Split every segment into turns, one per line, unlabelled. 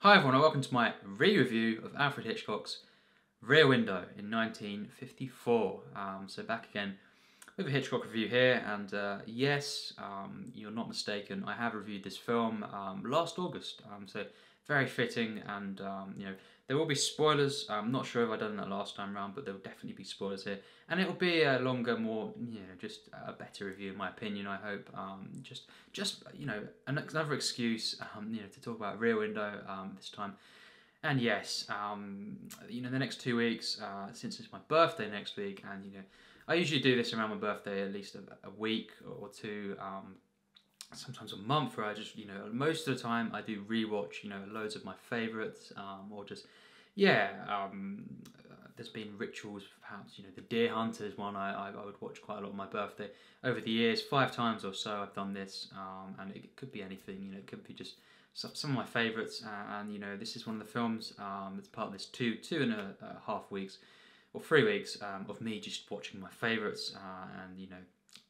Hi everyone and welcome to my re-review of Alfred Hitchcock's Rear Window in 1954. So back again with a Hitchcock review here, and yes, you're not mistaken, I have reviewed this film last August, so very fitting, and there will be spoilers. I'm not sure if I've done that last time round, but there will definitely be spoilers here, and it will be a longer, more, just a better review in my opinion, I hope. Just another excuse, to talk about Rear Window this time. And yes, the next 2 weeks, since it's my birthday next week, and I usually do this around my birthday, at least a week or two, sometimes a month, where I just, most of the time I do rewatch, loads of my favourites, or just, there's been rituals, perhaps, the Deer Hunter is one I would watch quite a lot on my birthday. Over the years, 5 times or so I've done this, and it could be anything, it could be just some of my favourites, and this is one of the films that's part of this two and a half weeks, or 3 weeks, of me just watching my favourites, and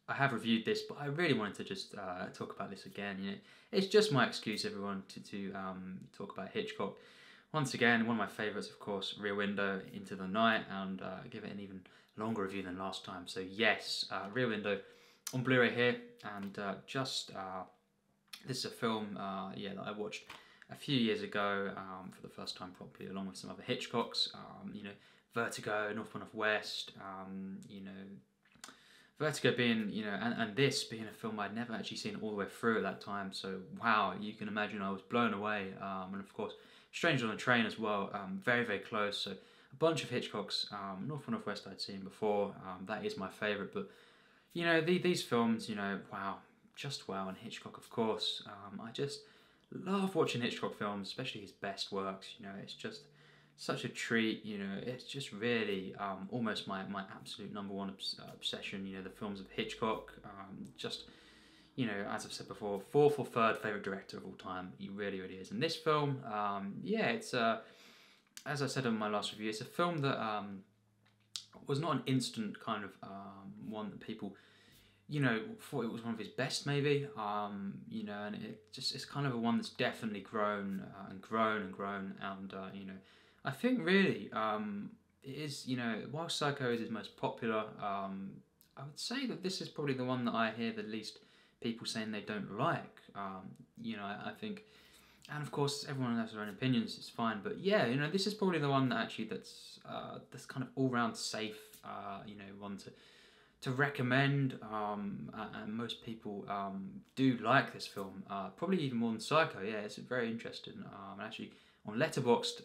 I have reviewed this, but I really wanted to just talk about this again. It's just my excuse, everyone, to talk about Hitchcock. Once again, one of my favourites, of course, Rear Window, Into the Night, and give it an even longer review than last time. So yes, Rear Window on Blu-ray here, and this is a film that I watched a few years ago for the first time properly, along with some other Hitchcocks. Vertigo, North by Northwest. Vertigo being, and this being a film I'd never actually seen all the way through at that time. So wow, you can imagine I was blown away. And of course, Stranger on a Train as well. Very, very close. So a bunch of Hitchcocks. North by Northwest I'd seen before. That is my favourite. But these films, wow, just wow. And Hitchcock, of course. I just love watching Hitchcock films, especially his best works. It's just such a treat. It's just really almost my absolute number one obsession. The films of Hitchcock. As I've said before, 4th or 3rd favourite director of all time. He really, really is. And this film, it's as I said in my last review, it's a film that was not an instant kind of one that people thought it was one of his best, maybe, and it's kind of a one that's definitely grown and grown and grown, and I think really it is, while Psycho is his most popular, I would say that this is probably the one that I hear the least people saying they don't like. I think, and of course everyone has their own opinions, it's fine, but yeah, this is probably the one that actually that's kind of all round safe, one to recommend, and most people do like this film, probably even more than Psycho. Yeah, it's very interesting. And actually, on Letterboxd,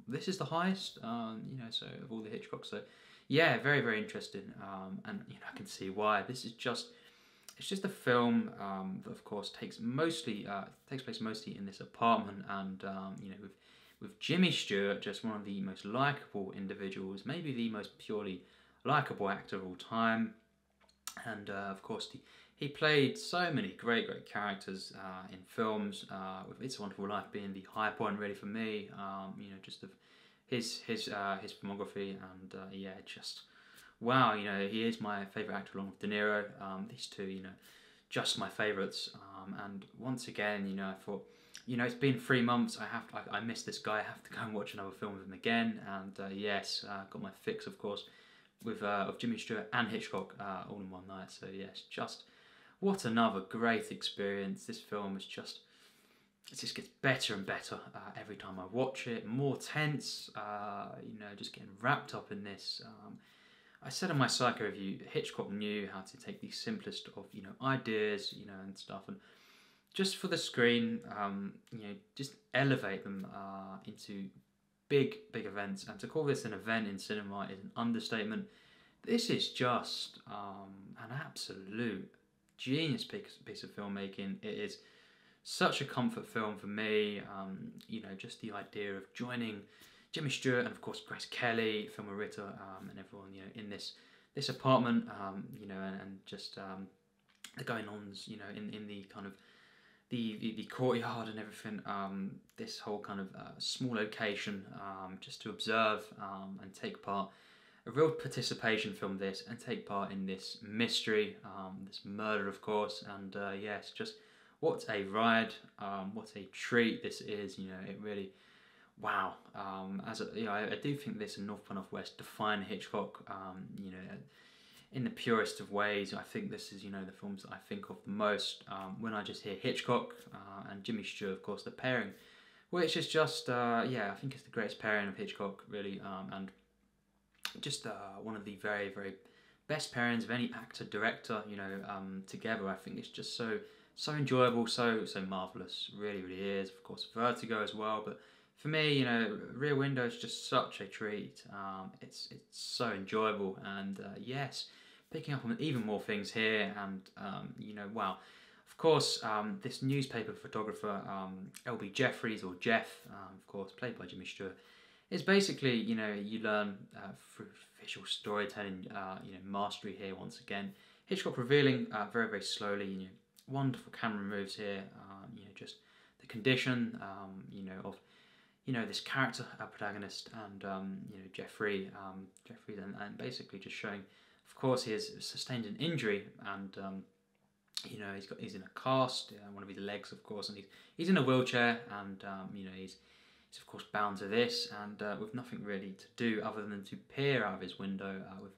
this is the highest, so of all the Hitchcock. So, yeah, very, very interesting. And I can see why. It's just a film that, of course, takes place mostly in this apartment, and with Jimmy Stewart, just one of the most likable individuals, maybe the most purely likable actor of all time, and of course he played so many great characters in films, with It's a Wonderful Life being the high point really for me, just of his filmography, and just wow, he is my favourite actor along with De Niro. These two, just my favourites, and once again, I thought, it's been 3 months. I missed this guy. I have to go and watch another film with him again. And yes, got my fix, of course, with of Jimmy Stewart and Hitchcock all in one night. So yes, just what another great experience. This film is just, it just gets better and better every time I watch it. More tense, just getting wrapped up in this. I said in my Psycho review, Hitchcock knew how to take the simplest of ideas, and stuff, and just for the screen, just elevate them into big events. And to call this an event in cinema is an understatement. This is just an absolute genius piece of filmmaking. It is such a comfort film for me. Just the idea of joining Jimmy Stewart and of course Grace Kelly, Thelma Ritter, and everyone in this apartment, and just the going-ons, in the kind of the courtyard and everything, this whole kind of small location, just to observe and take part, a real participation film this, and take part in this mystery, this murder, of course, and yes, just what a ride, what a treat this is. You know, it really, wow. I do think this and North by Northwest define Hitchcock. You know, in the purest of ways. I think this is, you know, the films that I think of the most when I just hear Hitchcock and Jimmy Stewart, of course, the pairing, which is just, yeah, I think it's the greatest pairing of Hitchcock, really, and just one of the very, very best pairings of any actor, director, you know, together. I think it's just so enjoyable, so marvellous, really, really is. Of course, Vertigo as well, but for me, you know, Rear Window is just such a treat. It's so enjoyable, and yes, picking up on even more things here, and you know, wow. Of course, this newspaper photographer, L.B. Jeffries, or Jeff, of course, played by Jimmy Stewart, is basically, you know, you learn through visual storytelling, you know, mastery here once again. Hitchcock revealing very, very slowly, you know, wonderful camera moves here, you know, just the condition, you know, of, you know, this character, our protagonist, and you know, Jeffries, and basically just showing, of course, he has sustained an injury, and you know, he's in a cast, one of his legs, of course, and he's in a wheelchair, and you know, he's of course bound to this, and with nothing really to do other than to peer out of his window with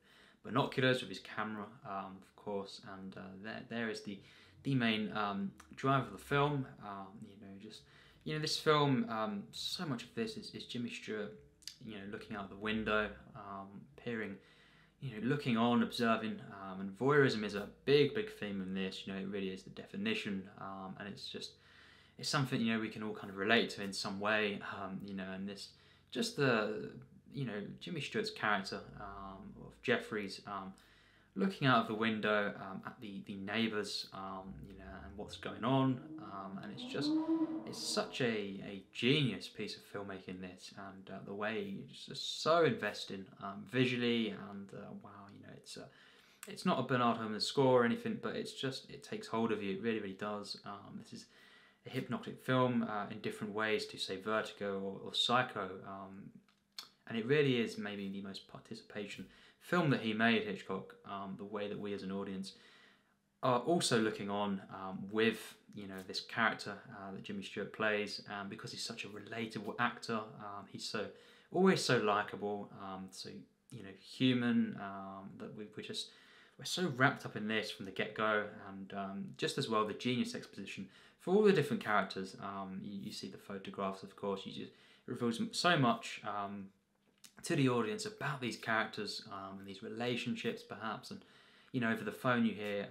binoculars, with his camera, of course, and there is the main drive of the film. You know, just, you know, this film, so much of this is Jimmy Stewart, you know, looking out the window, peering, you know, looking on, observing, and voyeurism is a big, big theme in this. You know, it really is the definition, and it's something, you know, we can all kind of relate to in some way, you know, and this, just the, you know, Jimmy Stewart's character of Jeffries, looking out of the window at the neighbours, you know, and what's going on, and it's such a genius piece of filmmaking, this, and the way it's just so invested visually, and wow, you know, it's not a Bernard Herrmann score or anything, but it takes hold of you. It really, really does. This is a hypnotic film in different ways to, say, Vertigo or Psycho, and it really is maybe the most participation film that he made, Hitchcock. The way that we as an audience are also looking on with, you know, this character that Jimmy Stewart plays, because he's such a relatable actor. He's always so likable, so, you know, human, that we're so wrapped up in this from the get-go, and just as well the genius exposition for all the different characters. You see the photographs, of course. It reveals so much to the audience about these characters and these relationships, perhaps, and, you know, over the phone you hear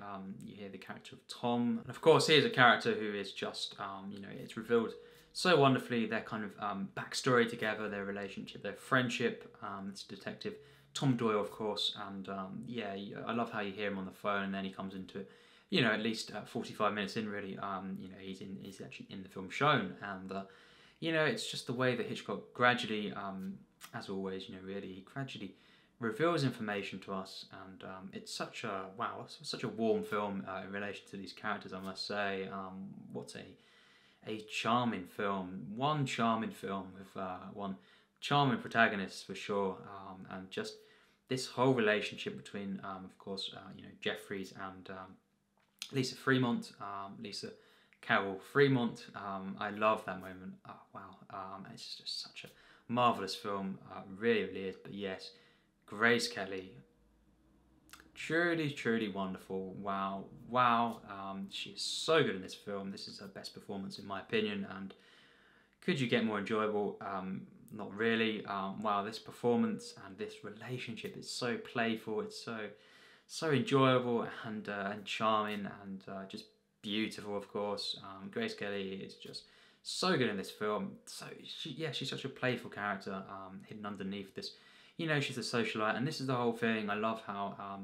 the character of Tom, and of course here's a character who is just, you know, it's revealed so wonderfully, their kind of backstory together, their relationship, their friendship. This detective Tom Doyle, of course, and yeah, I love how you hear him on the phone, and then he comes into it, you know, at least 45 minutes in, really. You know, he's actually in the film shown, and you know, it's just the way that Hitchcock gradually, as always, you know, really gradually reveals information to us, and it's such a warm film in relation to these characters, I must say. What a charming film, one charming film with one charming protagonist, for sure, and just this whole relationship between, of course, you know, Jeffries and Lisa Fremont, Lisa Carol Fremont. I love that moment. Oh, wow, it's just such a marvellous film, really, really is. But yes, Grace Kelly, truly, truly wonderful. Wow, she is so good in this film. This is her best performance, in my opinion, and could you get more enjoyable? Not really. Wow, this performance and this relationship is so playful. It's so enjoyable and charming, and just beautiful, of course. Grace Kelly is just so good in this film. So she's such a playful character, hidden underneath this. You know, she's a socialite, and this is the whole thing. I love how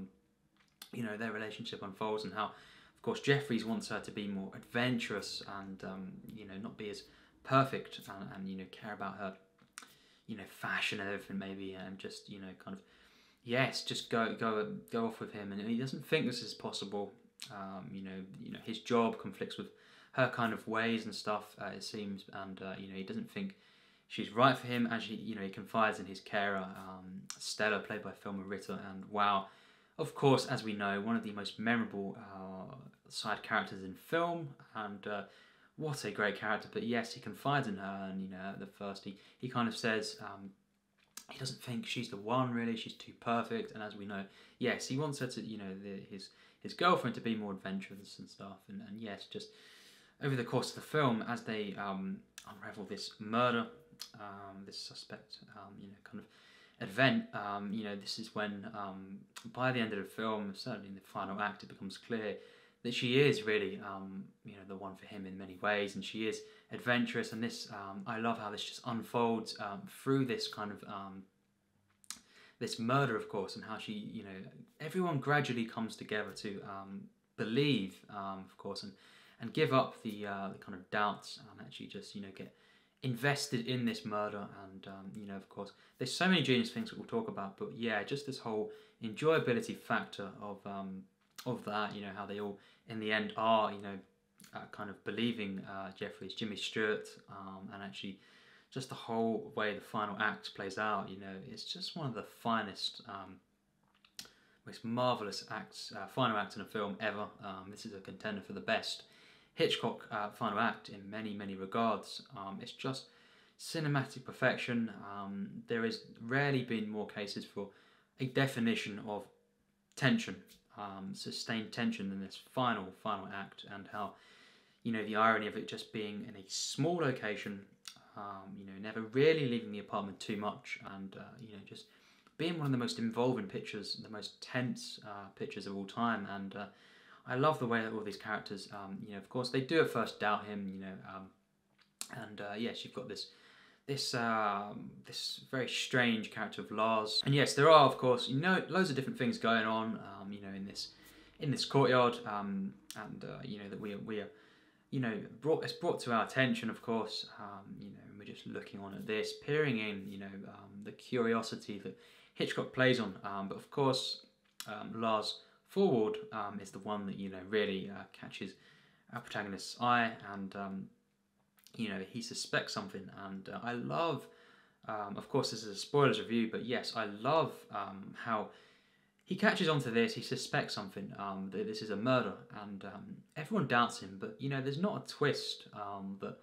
you know, their relationship unfolds, and how, of course, Jeffries wants her to be more adventurous, and you know, not be as perfect, and you know, care about her, you know, fashion and everything, maybe, and just, you know, kind of, yes, just go off with him, and he doesn't think this is possible. You know, his job conflicts with her kind of ways and stuff, it seems, and you know, he doesn't think she's right for him. Actually, you know, he confides in his carer, Stella, played by Thelma Ritter, and wow, of course, as we know, one of the most memorable side characters in film, and what a great character. But yes, he confides in her, and at the first he kind of says he doesn't think she's the one, really. She's too perfect, and as we know, yes, he wants her to, his girlfriend to be more adventurous and stuff, and yes, just over the course of the film, as they unravel this murder, this suspect, kind of event, this is when, by the end of the film, certainly in the final act, it becomes clear that she is really, the one for him in many ways, and she is adventurous, and this, I love how this just unfolds through this kind of, this murder, of course, and how she, everyone gradually comes together to believe, of course, and give up the kind of doubts, and actually just, get invested in this murder, and, of course, there's so many genius things that we'll talk about, but yeah, just this whole enjoyability factor of that, how they all, in the end, are, kind of believing Jeffrey's Jimmy Stewart, and actually just the whole way the final act plays out, it's just one of the finest, most marvellous acts, final act in a film ever. This is a contender for the best Hitchcock final act in many, many regards. It's just cinematic perfection. There has rarely been more cases for a definition of tension, sustained tension in this final act, and how, the irony of it just being in a small location, never really leaving the apartment too much, and, just being one of the most involving pictures, the most tense pictures of all time, and I love the way that all these characters, of course, they do at first doubt him, and yes, you've got this very strange character of Lars, and yes, there are, of course, loads of different things going on, in this courtyard, and that we are, it's brought to our attention, of course, and we're just looking on at this, peering in, the curiosity that Hitchcock plays on, but of course, Lars Forward is the one that really catches our protagonist's eye, and he suspects something, and I love, of course this is a spoilers review, but yes, I love how he catches onto this. He suspects something, that this is a murder, and everyone doubts him, but there's not a twist that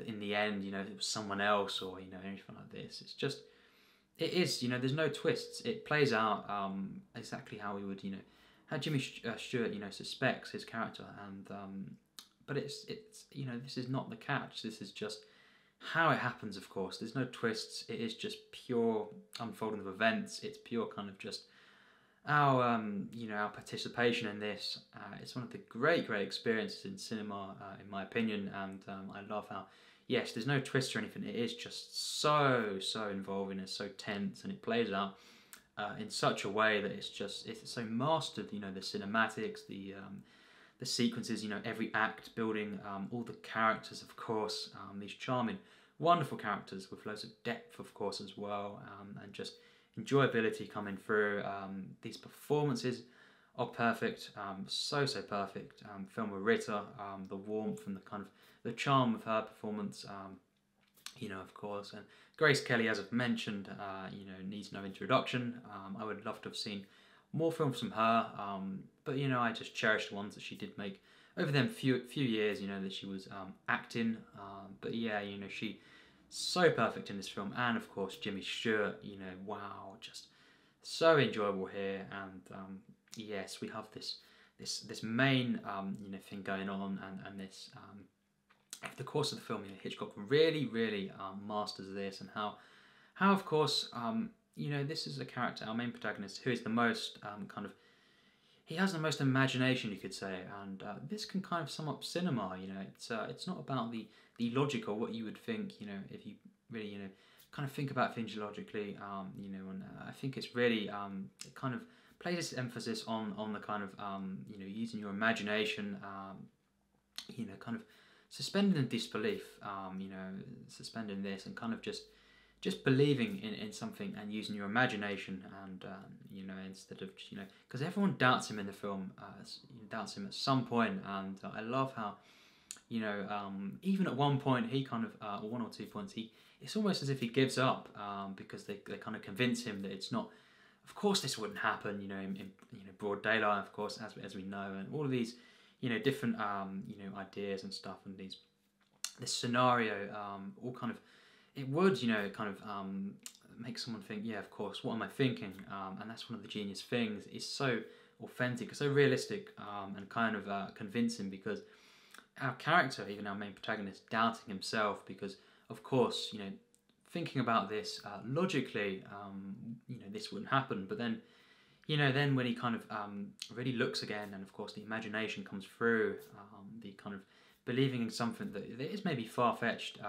in the end it was someone else, or anything like this. It's just, it is, there's no twists. It plays out exactly how we would, how Jimmy Stewart, suspects his character, and but it's this is not the catch. This is just how it happens. Of course, there's no twists. It is just pure unfolding of events. It's pure kind of just our our participation in this. It's one of the great experiences in cinema, in my opinion, and I love how, yes, there's no twist or anything. It is just so involving and so tense, and it plays out in such a way that it's so mastered. The cinematics, the sequences, every act building, all the characters, of course, these charming, wonderful characters with loads of depth, of course, as well, and just enjoyability coming through. These performances are perfect, so perfect. Thelma Ritter, the warmth and the kind of the charm of her performance, of course, and Grace Kelly, as I've mentioned, needs no introduction. I would love to have seen more films from her, but I just cherish the ones that she did make over them few years, that she was acting, but yeah, she so perfect in this film, and of course Jimmy Stewart, wow, just so enjoyable here, and yes, we have this main thing going on, and this over the course of the film, Hitchcock really masters this, and how of course this is a character, our main protagonist, who is the most he has the most imagination, you could say, and this can kind of sum up cinema. It's not about the logic or what you would think, if you really kind of think about things logically, and I think it's really it kind of places this emphasis on the kind of using your imagination, kind of suspending the disbelief, suspending this, and kind of just believing in something and using your imagination, and instead of because everyone doubts him in the film, doubts him at some point, and I love how even at one point he kind of one or two points it's almost as if he gives up, because they kind of convince him that it's not, of course this wouldn't happen, in broad daylight, of course, as we know, and all of these different ideas and stuff, and this scenario all kind of, it would kind of make someone think, yeah, of course, what am I thinking? And that's one of the genius things. It's so authentic, so realistic, and kind of convincing, because our character, even our main protagonist, doubting himself, because of course, thinking about this logically, this wouldn't happen. But then, then when he kind of really looks again, and of course the imagination comes through, the kind of believing in something that is maybe far-fetched,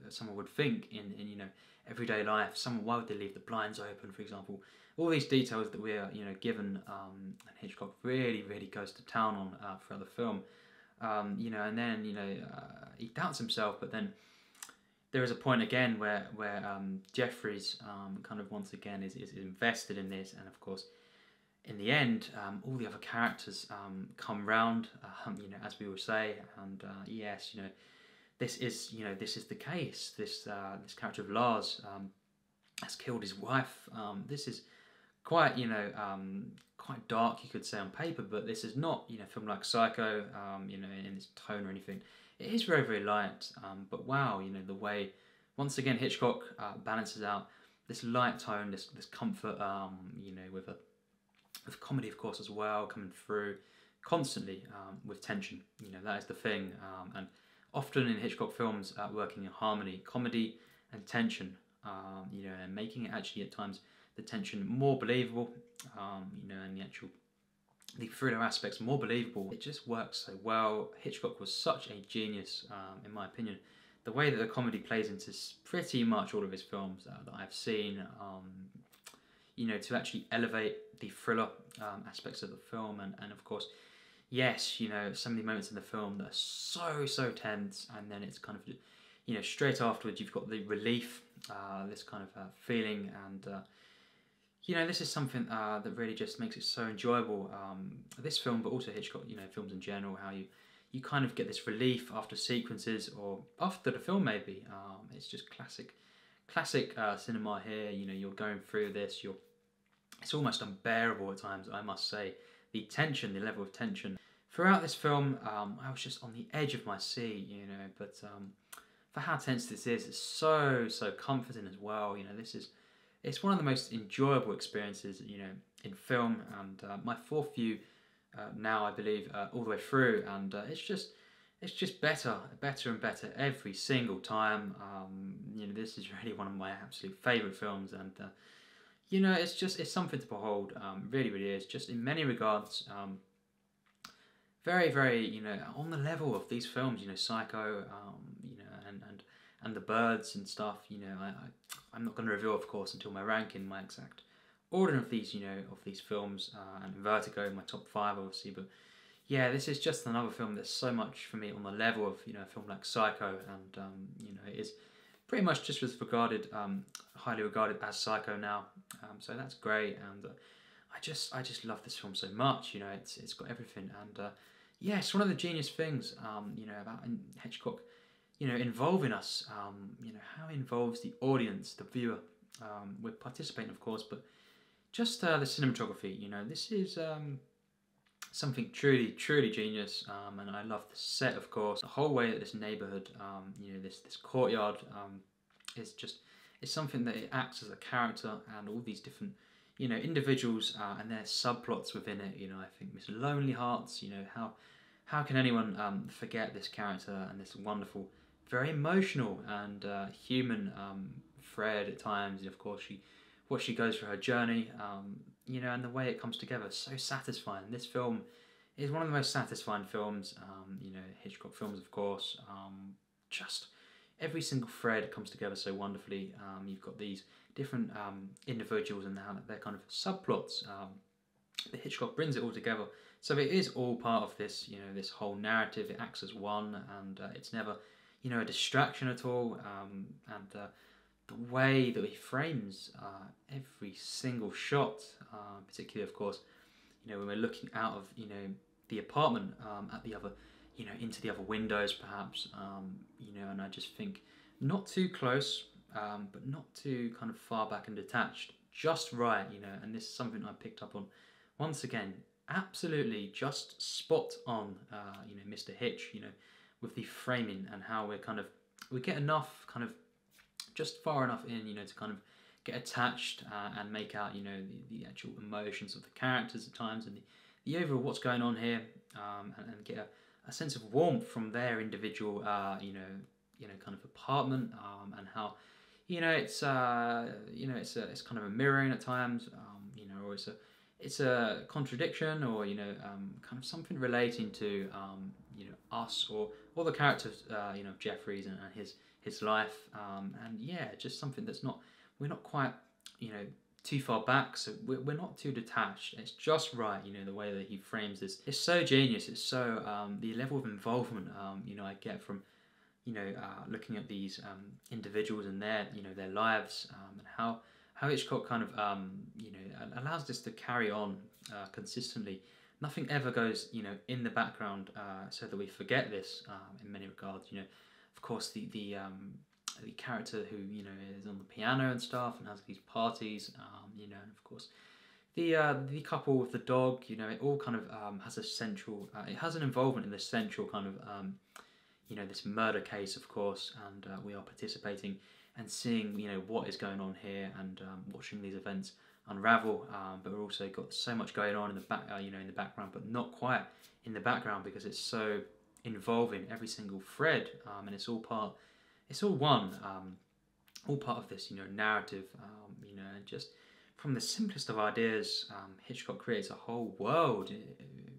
someone would think in everyday life. Why would they leave the blinds open, for example? All these details that we're given, and Hitchcock really goes to town on throughout the film. And then he doubts himself, but then there is a point again where Jeffries kind of once again is invested in this, and of course in the end all the other characters come round, as we will say, and yes, this is the case. This character of Lars has killed his wife. This is quite quite dark, you could say, on paper, but this is not a film like Psycho, in its tone or anything. It is very light, but wow, the way once again Hitchcock balances out this light tone, this comfort, with comedy, of course, as well, coming through constantly, with tension. That is the thing, and often in Hitchcock films, working in harmony, comedy and tension, and making it actually at times the tension more believable, and the thriller aspects more believable. It just works so well. Hitchcock was such a genius, in my opinion. The way that the comedy plays into pretty much all of his films that I've seen, to actually elevate the thriller aspects of the film, and of course, yes, so many moments in the film that are so tense, and then it's kind of, straight afterwards you've got the relief, this kind of feeling, and this is something that really just makes it so enjoyable. This film, but also Hitchcock, films in general, how you kind of get this relief after sequences or after the film maybe. It's just classic cinema here. You're going through this, it's almost unbearable at times, I must say. The tension, the level of tension. Throughout this film, I was just on the edge of my seat, but for how tense this is, it's so comforting as well. It's one of the most enjoyable experiences, in film, and my fourth view now, I believe, all the way through, and it's just better and better every single time. This is really one of my absolute favourite films, and it's something to behold. Really is, just in many regards, very on the level of these films. Psycho, and the Birds and stuff. I'm not going to reveal, of course, until my ranking, my exact order of these, of these films, and Vertigo in my top 5, obviously. But yeah, this is just another film that's so much for me on the level of a film like Psycho, and it is pretty much just as regarded, highly regarded as Psycho now. So that's great, and I just love this film so much. It's got everything, and yeah, it's one of the genius things, about Hitchcock. Involving us, how it involves the audience, the viewer. We're participating, of course, but just the cinematography, this is something truly genius, and I love the set, of course. The whole way that this neighbourhood, this courtyard, it's something that it acts as a character, and all these different, individuals, and their subplots within it. I think Miss Lonely Hearts, how can anyone forget this character and this wonderful, very emotional and human thread at times, and of course what she goes through her journey, and the way it comes together, so satisfying. This film is one of the most satisfying films, Hitchcock films, of course. Just every single thread comes together so wonderfully. You've got these different individuals and how they're kind of subplots. The Hitchcock brings it all together, so it is all part of this, this whole narrative. It acts as one, and it's never a distraction at all, and the way that he frames every single shot, particularly, of course, when we're looking out of the apartment, at the other, into the other windows, perhaps, and I just think not too close, but not too kind of far back and detached, just right, and this is something I picked up on once again absolutely just spot on. You know, Mr. Hitch. You know, with the framing and how we get enough kind of just far enough in, you know, to kind of get attached and make out, you know, the actual emotions of the characters at times, and the overall what's going on here, and get a sense of warmth from their individual, kind of apartment, and how, you know, it's it's kind of a mirroring at times, you know, or it's a contradiction, or you know, kind of something relating to you know, us, or the characters, you know, Jeffries and his life, and yeah, just something that's not, we're not quite, you know, too far back, so we're not too detached. It's just right, you know, the way that he frames this. It's so genius. It's so the level of involvement, you know, I get from, you know, looking at these individuals and their, you know, their lives, and how Hitchcock kind of you know, allows this to carry on consistently. Nothing ever goes, you know, in the background, so that we forget this, in many regards. You know, of course, the character who, you know, is on the piano and stuff and has these parties, you know, and of course the couple with the dog, you know, it all kind of has a central, it has an involvement in this central kind of, you know, this murder case, of course, and we are participating and seeing, you know, what is going on here, and watching these events unravel, but we've also got so much going on in the back, you know, in the background, but not quite in the background because it's so involving every single thread, and it's all part, it's all one, all part of this, you know, narrative, you know, and just from the simplest of ideas, Hitchcock creates a whole world,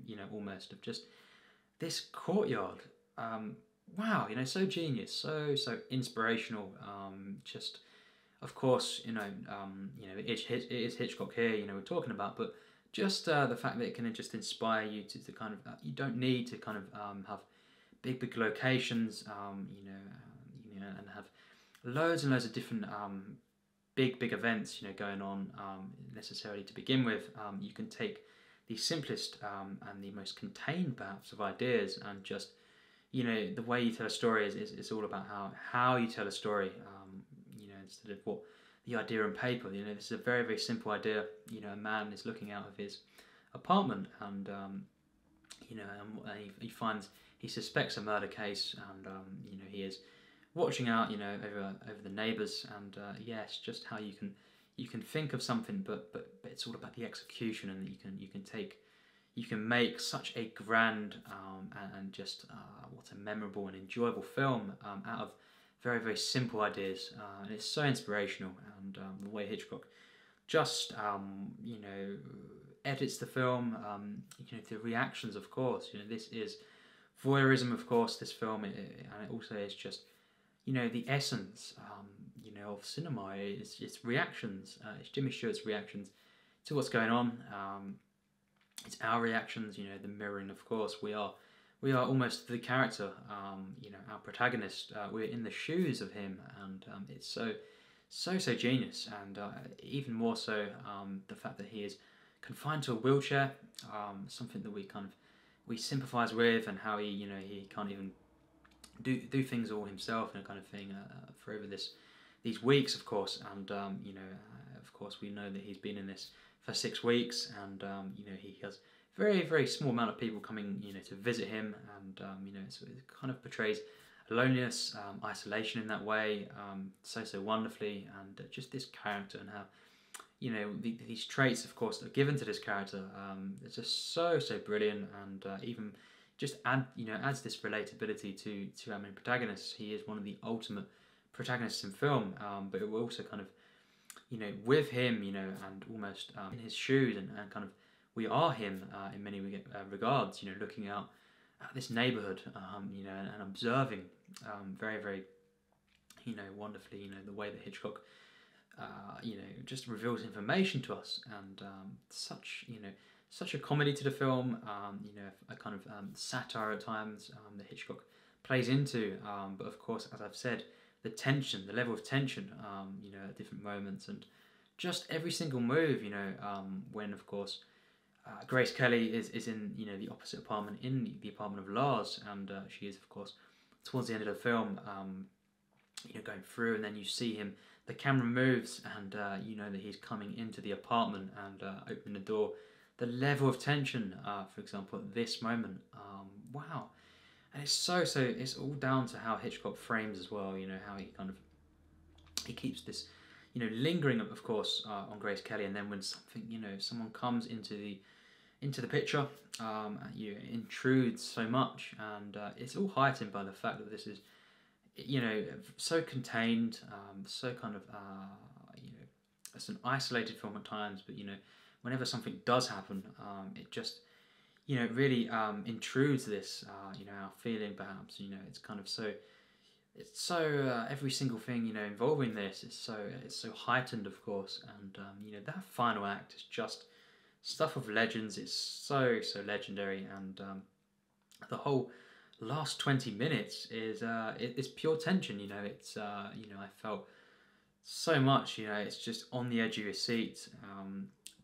you know, almost of just this courtyard. Wow, you know, so genius, so inspirational. Just, of course, you know, it is Hitchcock here, you know, we're talking about, but just the fact that it can just inspire you to kind of, you don't need to kind of have big locations, you know, and have loads and loads of different big events, you know, going on necessarily to begin with. You can take the simplest and the most contained perhaps of ideas, and just, you know, the way you tell a story is all about how you tell a story, you know, instead of what the idea on paper. You know, this is a very simple idea. You know, a man is looking out of his apartment, and you know, and he finds, he suspects a murder case, and you know, he is watching out, you know, over the neighbours, and yes, just how you can think of something, but it's all about the execution, and you can make such a grand and just what a memorable and enjoyable film out of very simple ideas, and it's so inspirational, and the way Hitchcock just you know, edits the film, you know, the reactions, of course, you know, this is voyeurism, of course, this film, and it also is just, you know, the essence, you know, of cinema. It's reactions. It's Jimmy Stewart's reactions to what's going on. It's our reactions. You know, the mirroring. Of course, we are almost the character. You know, our protagonist. We're in the shoes of him, and it's so genius. And even more so, the fact that he is confined to a wheelchair. Something that we sympathise with, and how he can't even do things all himself, and kind of thing, for over these weeks, of course, and you know, of course, we know that he's been in this for 6 weeks, and you know, he has very small amount of people coming, you know, to visit him, and you know, so it kind of portrays loneliness, isolation in that way, so wonderfully, and just this character, and how, you know, these traits, of course, that are given to this character, it's just so brilliant, and even just adds this relatability to our main protagonist. He is one of the ultimate protagonists in film, but it will also kind of, you know, with him, you know, and almost in his shoes, and kind of, we are him in many regards, you know, looking out at this neighbourhood, you know, and observing very, you know, wonderfully, you know, the way that Hitchcock, you know, just reveals information to us, and such a comedy to the film, you know, a kind of satire at times that Hitchcock plays into, but of course, as I've said, the tension, the level of tension, you know, at different moments, and just every single move, you know, when, of course, Grace Kelly is in, you know, the opposite apartment, in the apartment of Lars, and she is, of course, towards the end of the film, you know, going through, and then you see him, the camera moves, and you know that he's coming into the apartment, and opening the door. the level of tension, for example, at this moment. Wow. And it's it's all down to how Hitchcock frames as well, you know, how he kind of, he keeps this, you know, lingering, of course, on Grace Kelly, and then when something, you know, someone comes into the picture, you intrudes so much, and it's all heightened by the fact that this is, you know, so contained, so kind of, you know, it's an isolated film at times, but, you know, whenever something does happen, it just, you know, really intrudes this, you know, our feeling perhaps, you know, it's kind of so, it's so, every single thing, you know, involving this is so, it's so heightened, of course, and, you know, that final act is just stuff of legends. It's so legendary, and the whole last 20 minutes is pure tension, you know, it's, you know, I felt so much, you know, it's just on the edge of your seat,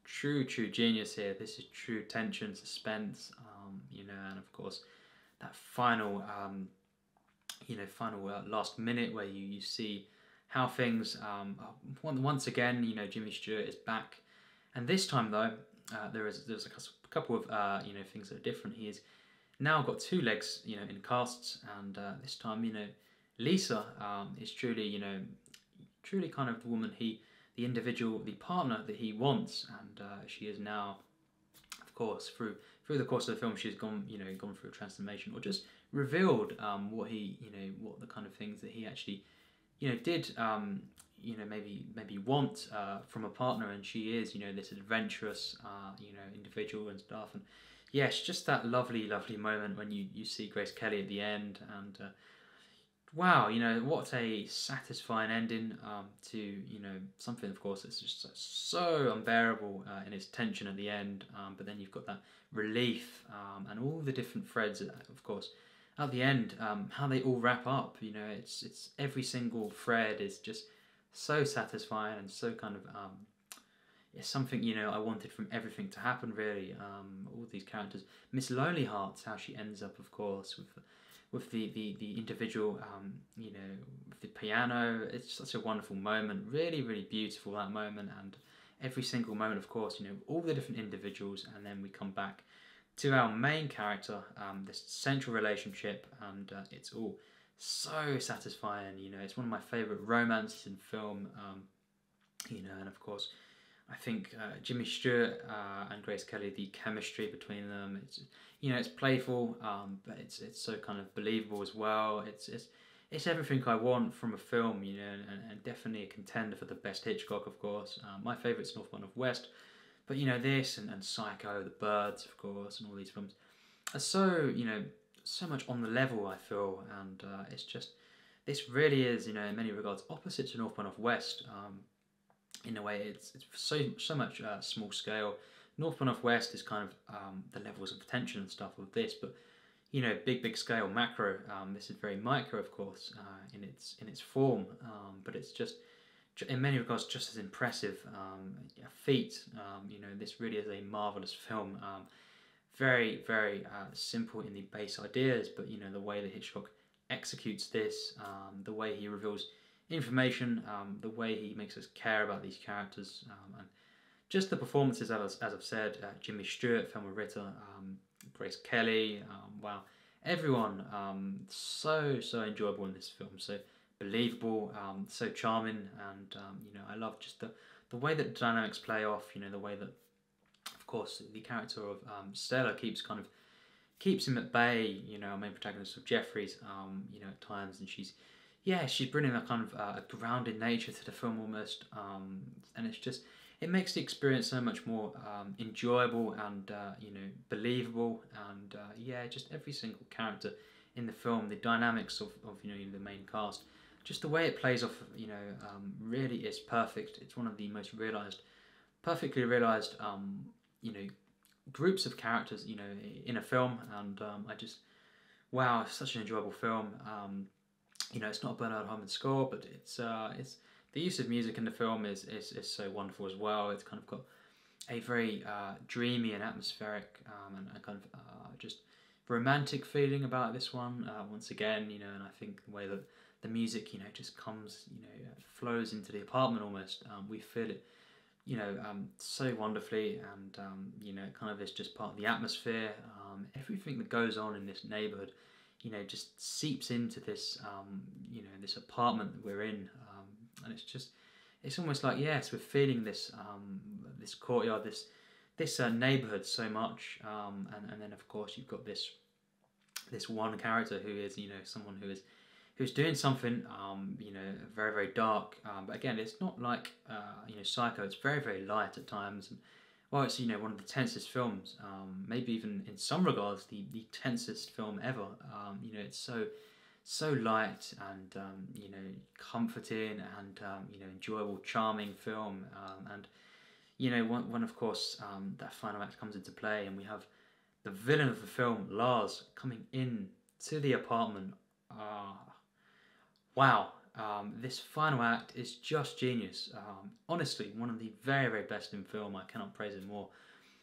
true genius here. This is true tension, suspense, you know, and of course that final, you know, final last minute where you see how things, once again, you know, Jimmy Stewart is back, and this time though, there's a couple of, you know, things that are different. He has now got two legs, you know, in casts, and this time, you know, Lisa is truly, you know, truly kind of the woman the individual, the partner that he wants, and she is now, of course, through the course of the film, she's gone through a transformation, or just revealed what the kind of things that he actually, you know, did, you know, maybe want from a partner, and she is, you know, this adventurous, you know, individual and stuff, and yes, just that lovely moment when you see Grace Kelly at the end, and wow, you know, what a satisfying ending to, you know, something, of course, that's just so unbearable in its tension at the end, but then you've got that relief, and all the different threads, of course, at the end, how they all wrap up, you know, it's every single thread is just so satisfying, and so kind of, it's something, you know, I wanted from everything to happen, really. All these characters, Miss Lonely Hearts, how she ends up, of course, with the individual, you know, with the piano. It's such a wonderful moment, really beautiful, that moment, and every single moment, of course, you know, all the different individuals, and then we come back to our main character, this central relationship, and it's all so satisfying, you know. It's one of my favourite romances in film, you know, and of course, I think Jimmy Stewart and Grace Kelly, the chemistry between them, it's, you know, it's playful, but it's so kind of believable as well. It's everything I want from a film, you know, and definitely a contender for the best Hitchcock, of course. My favourite's North by Northwest, but, you know, this and Psycho, The Birds, of course, and all these films are so, you know, so much on the level, I feel, and it's just, this really is, you know, in many regards opposite to North by Northwest. In a way, it's so much small scale. North by Northwest is kind of the levels of tension and stuff of this, but, you know, big scale, macro. This is very micro, of course, in its form, but it's just, in many regards, just as impressive a feat. You know, this really is a marvelous film. Very simple in the base ideas, but, you know, the way that Hitchcock executes this, the way he reveals information, the way he makes us care about these characters, and just the performances, as I've said, Jimmy Stewart, Thelma Ritter, Grace Kelly, wow, everyone, so enjoyable in this film, so believable, so charming, and you know, I love just the way that the dynamics play off, you know, the way that, of course, the character of Stella keeps him at bay, you know, our main protagonist of Jeffries, you know, at times, and she's bringing that kind of a grounded nature to the film almost, and it's just, it makes the experience so much more enjoyable and, you know, believable, and yeah, just every single character in the film, the dynamics of you know, the main cast, just the way it plays off, you know, really is perfect. It's one of the most perfectly realised, you know, groups of characters, you know, in a film, and I just, wow, it's such an enjoyable film. You know, it's not a Bernard Herrmann score, but it's the use of music in the film is so wonderful as well. It's kind of got a very dreamy and atmospheric, and a kind of just romantic feeling about this one. Once again, you know, and I think the way that the music, you know, just comes, you know, flows into the apartment almost. We feel it, so wonderfully, and kind of is just part of the atmosphere. Everything that goes on in this neighborhood, just seeps into this, this apartment that we're in, and it's almost like, yes, we're feeling this, this courtyard, this neighborhood so much, and then of course you've got this one character who is, someone who's doing something, very, very dark. But again, it's not like, Psycho. It's very, very light at times. And, well, it's, one of the tensest films, maybe even in some regards, the tensest film ever. It's so light and, comforting and, enjoyable, charming film. And, when of course, that final act comes into play and we have the villain of the film, Lars, coming in to the apartment. Wow, this final act is just genius. Honestly, one of the very, very best in film. I cannot praise it more.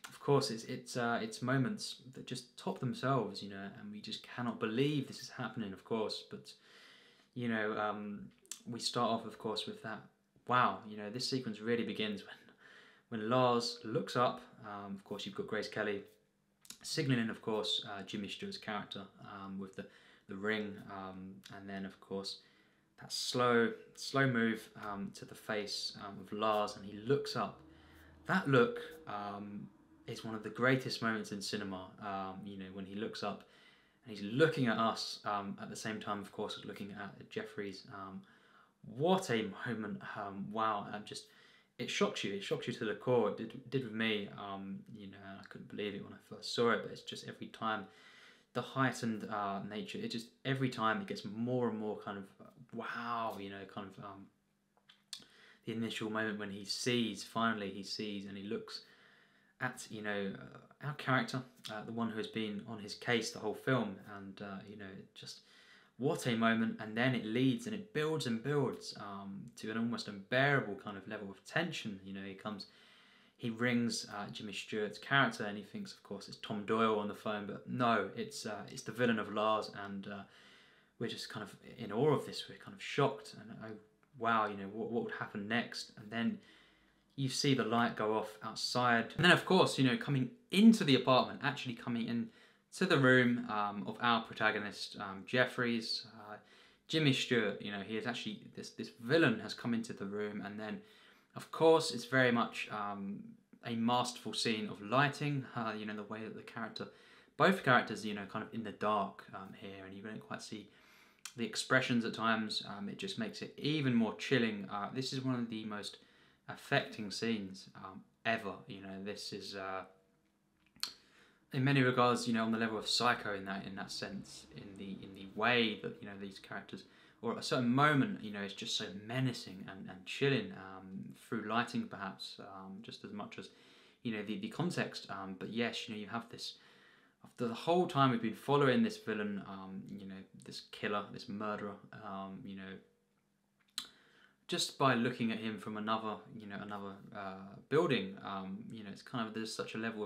Of course, it's moments that just top themselves, and we just cannot believe this is happening, of course. But, we start off, of course, with that. Wow, this sequence really begins when Lars looks up. Of course, you've got Grace Kelly signalling, of course, Jimmy Stewart's character with the ring, and then, of course, that slow move to the face of Lars, and he looks up. That look is one of the greatest moments in cinema. When he looks up and he's looking at us at the same time, of course, as looking at Jeffries. What a moment! Wow, it shocks you. It shocks you to the core. It did with me. I couldn't believe it when I first saw it, but it's just every time. The heightened nature, every time it gets more and more kind of wow, the initial moment when finally he sees and he looks at, our character, the one who has been on his case the whole film, and, just what a moment, and then it leads and it builds and builds to an almost unbearable kind of level of tension. He rings Jimmy Stewart's character, and he thinks, of course, it's Tom Doyle on the phone, but no, it's the villain of Lars, and we're just kind of in awe of this. We're kind of shocked, and oh wow, what would happen next? And then you see the light go off outside, and then of course, coming into the apartment, actually coming in to the room of our protagonist, Jeffries, Jimmy Stewart. He is actually this villain has come into the room, and then. Of course, it's very much a masterful scene of lighting, the way that both characters, kind of in the dark here, and you don't quite see the expressions at times. It just makes it even more chilling. This is one of the most affecting scenes ever. This is, in many regards, on the level of Psycho in that sense, in the way that, these characters, or at a certain moment, it's just so menacing and chilling through lighting, perhaps, just as much as, the context. But yes, you have this, after the whole time we've been following this villain, this killer, this murderer, just by looking at him from another building, it's kind of, there's such a level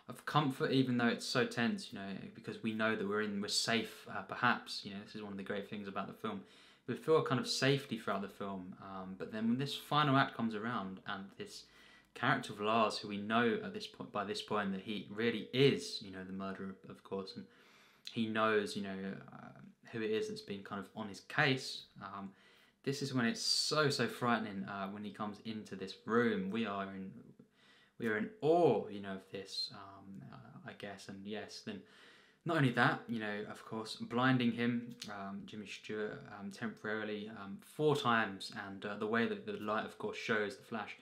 of comfort, even though it's so tense, because we know that we're safe, perhaps, this is one of the great things about the film. We feel a kind of safety throughout the film, but then when this final act comes around, and this character of Lars, who we know by this point that he really is, the murderer, of course, and he knows, who it is that's been kind of on his case, this is when it's so frightening, when he comes into this room. We are in awe, of this, I guess, and yes, then not only that, of course, blinding him, Jimmy Stewart, temporarily, 4 times, and the way that the light, of course, shows the flash,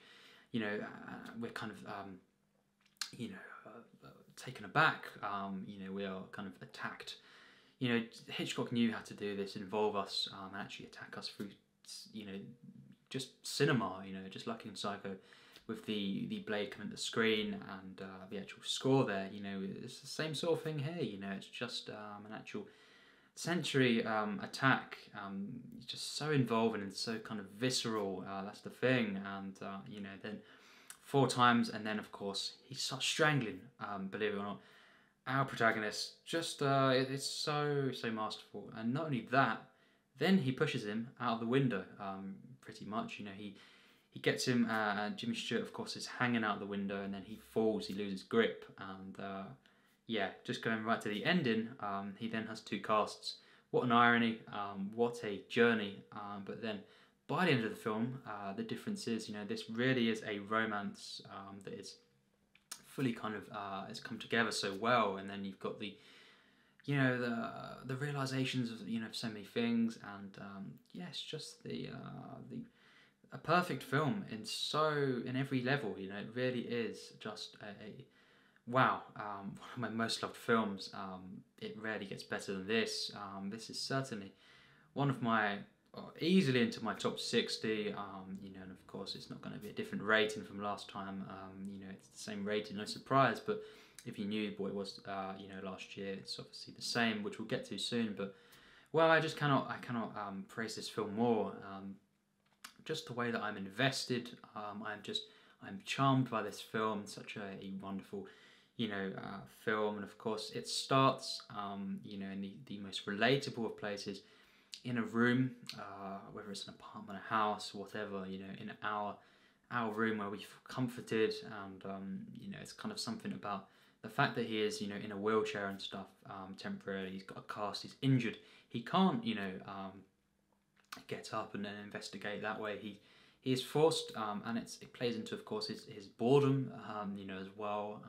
we're kind of, taken aback, we are kind of attacked. Hitchcock knew how to do this, involve us, and actually attack us through, just cinema, just like in Psycho, with the blade coming to the screen and the actual score there, it's the same sort of thing here, it's just an actual sensory attack, just so involving and so kind of visceral, that's the thing, and then 4 times, and then of course he starts strangling, believe it or not, our protagonist. Just it's so masterful, and not only that, then he pushes him out of the window, pretty much, he gets him, Jimmy Stewart, of course, is hanging out the window, and then he falls, he loses grip, and yeah, just going right to the ending, he then has two casts. What an irony, what a journey, but then by the end of the film, the difference is, this really is a romance that is fully kind of, it's come together so well, and then you've got the, the realizations of, so many things, and yeah, it's just a perfect film in every level. It really is just a wow. One of my most loved films. It rarely gets better than this. This is certainly one of my easily into my top 60. And of course it's not going to be a different rating from last time. It's the same rating, no surprise. But if you knew what it was, last year, it's obviously the same, which we'll get to soon. But well, I cannot praise this film more. Just the way that I'm invested. I'm charmed by this film. Such a wonderful, film, and of course it starts, in the most relatable of places, in a room, whether it's an apartment, a house, whatever, in our room where we feel comforted, and it's kind of something about the fact that he is, in a wheelchair and stuff, temporarily. He's got a cast. He's injured. He can't, get up and then investigate that way. He is forced, and it plays into, of course, his boredom, as well,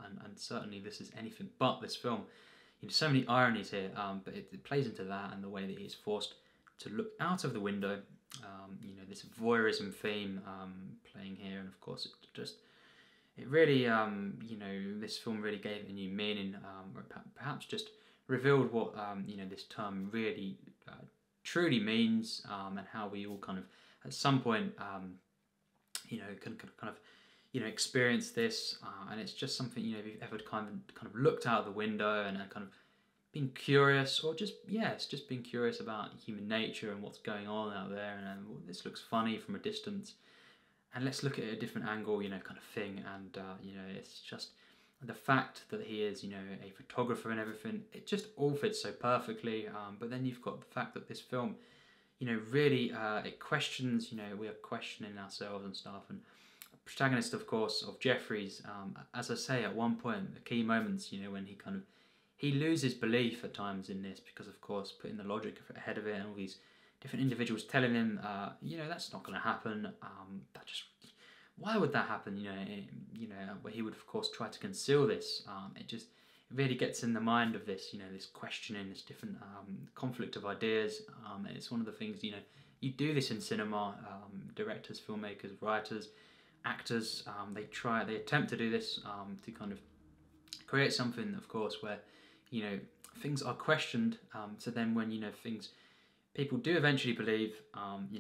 and certainly this is anything but this film. So many ironies here, but it plays into that, and the way that he is forced to look out of the window. This voyeurism theme playing here, and of course it really, this film really gave it a new meaning, or perhaps just revealed what this term really truly means, and how we all kind of at some point can kind of experience this, and it's just something, if you've ever kind of looked out of the window and kind of been curious, or it's just being curious about human nature and what's going on out there, and well, this looks funny from a distance, and let's look at a different angle, kind of thing. And it's just the fact that he is, a photographer and everything. It just all fits so perfectly. But then you've got the fact that this film, really it questions. We are questioning ourselves and stuff. And the protagonist, of course, of Jeffries, as I say, at one point, the key moments, when he loses belief at times in this, because of course putting the logic ahead of it, and all these different individuals telling him, that's not going to happen. Why would that happen? Where he would of course try to conceal this. It really gets in the mind of this, this questioning, this different conflict of ideas. And it's one of the things, you do this in cinema. Directors, filmmakers, writers, actors, they attempt to do this, to kind of create something, of course, where things are questioned. So then when people do eventually believe,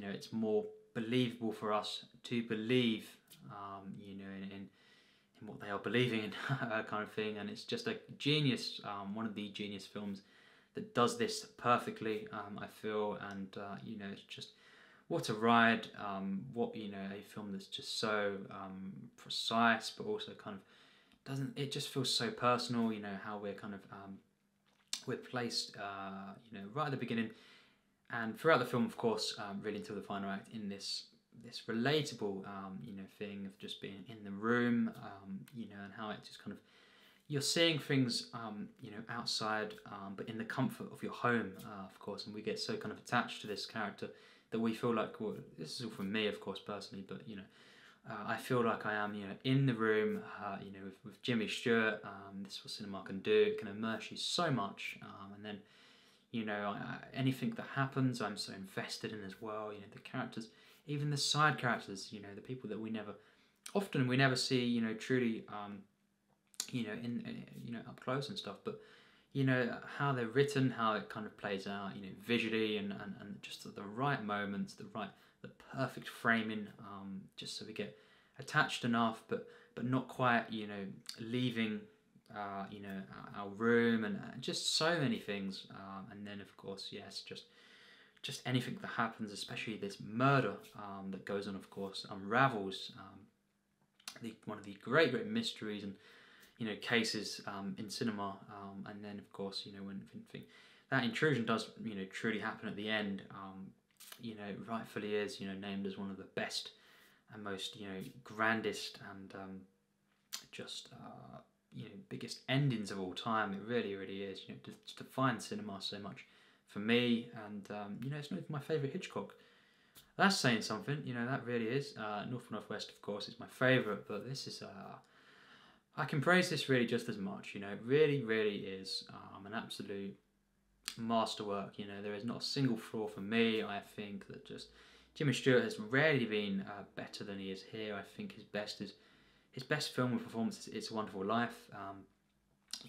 it's more believable for us to believe, in what they are believing in, kind of thing. And it's just a genius, one of the genius films that does this perfectly, I feel. And it's just what a ride. A film that's just so precise, but also kind of it just feels so personal. How we're kind of we're placed, right at the beginning and throughout the film, of course, really until the final act, in this relatable, thing of just being in the room, and how it just kind of, you're seeing things, outside, but in the comfort of your home, of course, and we get so kind of attached to this character that we feel like, well, this is all from me, of course, personally, but, I feel like I am, in the room, with Jimmy Stewart. This is what cinema can do. It can immerse you so much, and then, anything that happens, I'm so invested in as well. The characters, even the side characters, the people that we never see, truly, up close and stuff. But how they're written, how it kind of plays out, visually, and just at the right moments, the perfect framing, just so we get attached enough, but not quite, leaving, our room, and just so many things. And then of course, yes, just anything that happens, especially this murder that goes on, of course, unravels one of the great mysteries and cases in cinema. And then of course, when that intrusion does truly happen at the end, rightfully is named as one of the best most, grandest and just biggest endings of all time. It really, really is. To define cinema so much for me, and it's not even my favourite Hitchcock. That's saying something. That really is. North by Northwest, of course, is my favourite, but this is. I can praise this really just as much. It really, really is an absolute masterwork. There is not a single flaw for me. I think that just Jimmy Stewart has rarely been better than he is here. I think his best film performance is It's a Wonderful Life.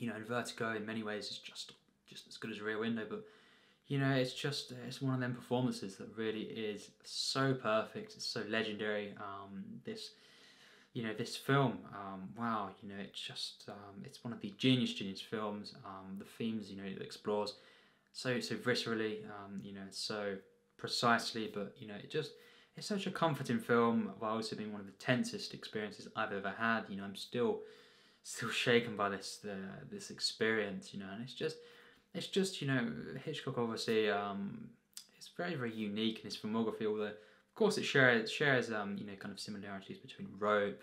And Vertigo in many ways is just as good as Rear Window, but it's one of them performances that really is so perfect. It's so legendary. This film, wow, it's one of the genius films. The themes, it explores so viscerally, so precisely, but it's such a comforting film, while also being one of the tensest experiences I've ever had. I'm still shaken by this experience, and it's just Hitchcock obviously it's very, very unique in his filmography, although of course it shares kind of similarities between Rope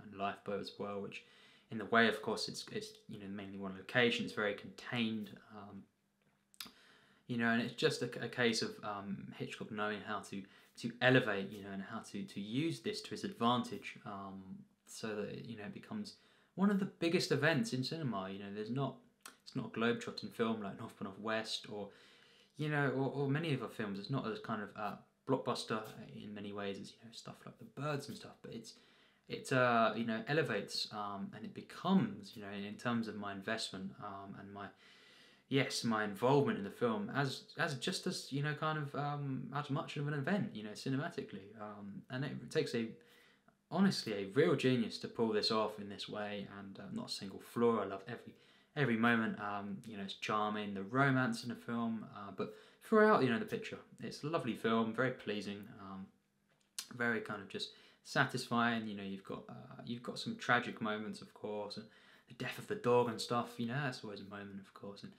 and Lifeboat as well, which in the way, of course, it's mainly one location. It's very contained, and it's just a case of Hitchcock knowing how to elevate, and how to use this to his advantage, so that it becomes one of the biggest events in cinema. It's not a globetrotting film like North by Northwest, or or many of our films. It's not as kind of blockbuster in many ways as stuff like The Birds and stuff, but it elevates and it becomes in terms of my investment and my involvement in the film as just as kind of as much of an event cinematically, and it takes honestly a real genius to pull this off in this way, and not a single flaw. I love every moment. It's charming, the romance in the film, but throughout the picture, it's a lovely film, very pleasing, very kind of just satisfying. You've got some tragic moments, of course, and the death of the dog and stuff. That's always a moment, of course, and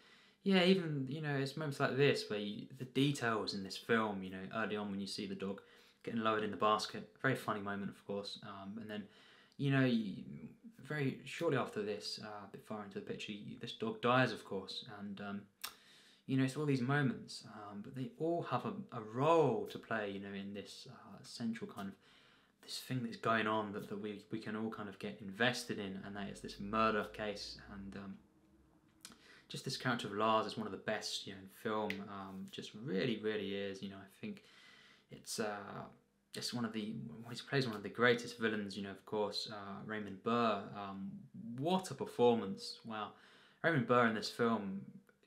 even it's moments like this where the details in this film. Early on when you see the dog getting lowered in the basket, very funny moment, of course, and then very shortly after this, a bit far into the picture, this dog dies, of course, and it's all these moments, but they all have a role to play, in this central kind of this thing that's going on that we can all kind of get invested in, and that is this murder case, and just this character of Lars is one of the best, in film. Just really, really is. I think it's one of he plays one of the greatest villains. Of course, Raymond Burr. What a performance! Wow, Raymond Burr in this film,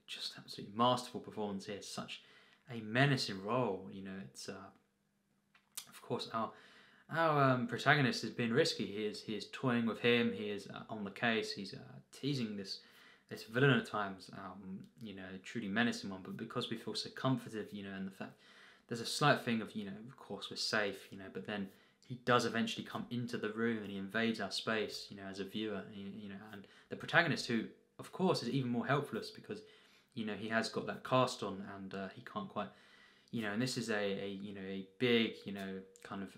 just absolutely masterful performance here. Such a menacing role. It's of course our protagonist is being risky. He is toying with him. He is on the case. He's teasing this villain at times, truly menacing one, but because we feel so comforted, and the fact there's a slight thing of, of course we're safe, but then he does eventually come into the room and he invades our space, as a viewer, and the protagonist, who of course is even more helpless because, he has got that cast on, and he can't quite, and this is a big, kind of,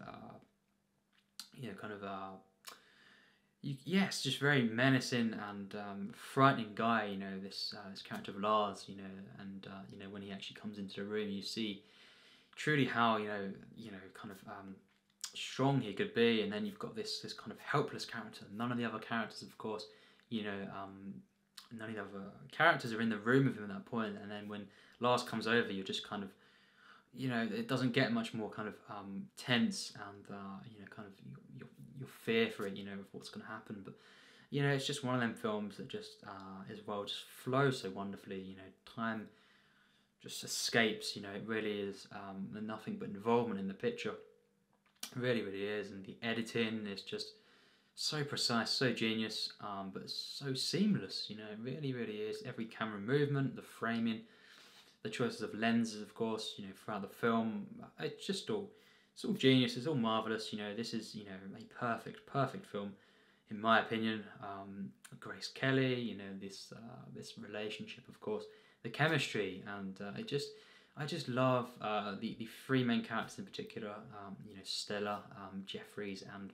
yes, just very menacing and frightening guy. This character of Lars. And when he actually comes into the room, you see truly how kind of strong he could be. And then you've got this kind of helpless character. None of the other characters, of course, none of the other characters are in the room with him at that point. And then when Lars comes over, you're just kind of, it doesn't get much more kind of tense, and kind of your fear for it, of what's going to happen. But it's just one of them films that just just flows so wonderfully. Time just escapes. It really is nothing but involvement in the picture. It really, really is, and the editing is just so precise, so genius, but so seamless. It really, really is. Every camera movement, the framing, the choices of lenses, of course, throughout the film, it's all genius. It's all marvelous. This is a perfect film, in my opinion. Grace Kelly, this relationship, of course, the chemistry, and it just I just love the three main characters in particular. You know, Stella, Jeffries, and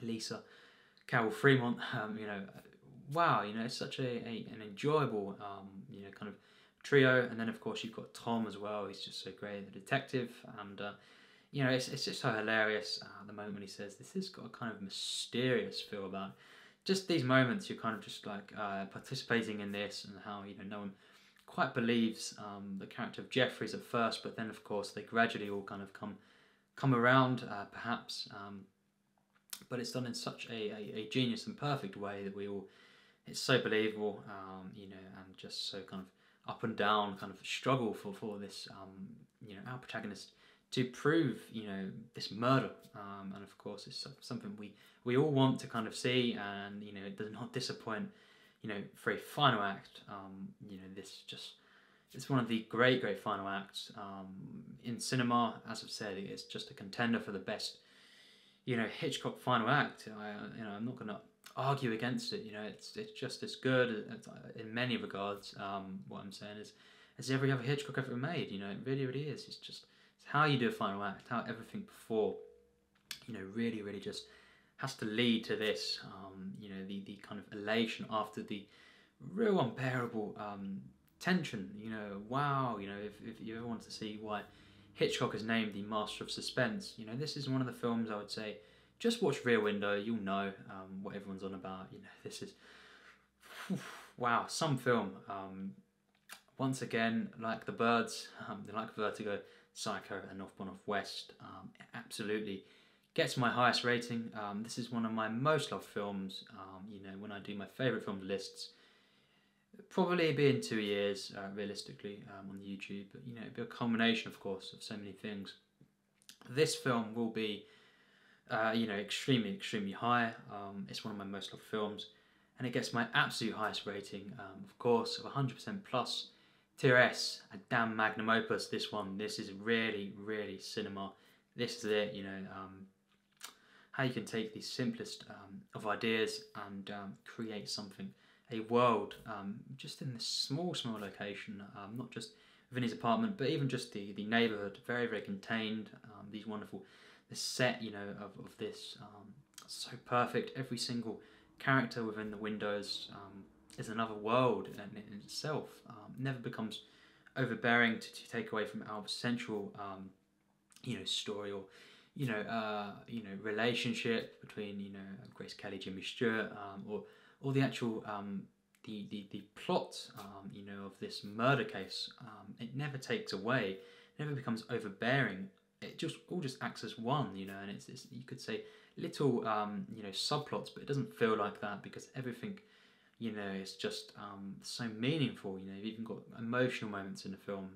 Lisa Carol Fremont. You know, wow. You know, it's such an enjoyable you know, kind of trio. And then of course you've got Tom as well. He's just so great, the detective, and you know, it's just so hilarious the moment when he says this has got a kind of mysterious feel about it. Just these moments, you're kind of just like participating in this, and how, you know, no one quite believes the character of Jeffries at first, but then of course they gradually all kind of come around, perhaps. But it's done in such a genius and perfect way that we all, it's so believable, you know, and just so kind of up and down kind of struggle for this, you know, our protagonist to prove, you know, this murder, and of course it's something we all want to kind of see, and you know, it does not disappoint. You know, for a final act, you know, this just, it's one of the great final acts in cinema. As I've said, it's just a contender for the best, you know, Hitchcock final act. You know, I'm not going to argue against it. You know, it's just as good in many regards. What I'm saying is, as every other Hitchcock ever made. You know, it really is. It's just, it's how you do a final act, how everything before, you know, really just has to lead to this, you know, the kind of elation after the real unbearable tension. You know, wow, you know, if you ever want to see why Hitchcock is named the master of suspense, you know, this is one of the films I would say, just watch Rear Window, you'll know what everyone's on about. You know, this is, wow, some film. Once again, like the Birds, like Vertigo, Psycho, and North by Northwest, absolutely gets my highest rating. This is one of my most loved films. You know, when I do my favourite film lists, probably be in 2 years, realistically, on YouTube. But you know, it'll be a culmination, of course, of so many things. This film will be, you know, extremely high. It's one of my most loved films, and it gets my absolute highest rating, of course, of 100% plus. Tier S, a damn magnum opus. This one, this is really cinema. This is it. You know. How you can take the simplest of ideas and create something, a world, just in this small location, not just within his apartment, but even just the neighbourhood, very contained. These wonderful, the set, you know, of this, so perfect. Every single character within the windows is another world in itself. Never becomes overbearing to take away from our central, you know, story, or you know, relationship between, you know, Grace Kelly, Jimmy Stewart, or the actual the plot, you know, of this murder case. It never takes away, never becomes overbearing. It just all just acts as one, you know, and it's you could say little you know, subplots, but it doesn't feel like that because everything, you know, is just so meaningful. You know, you've even got emotional moments in the film.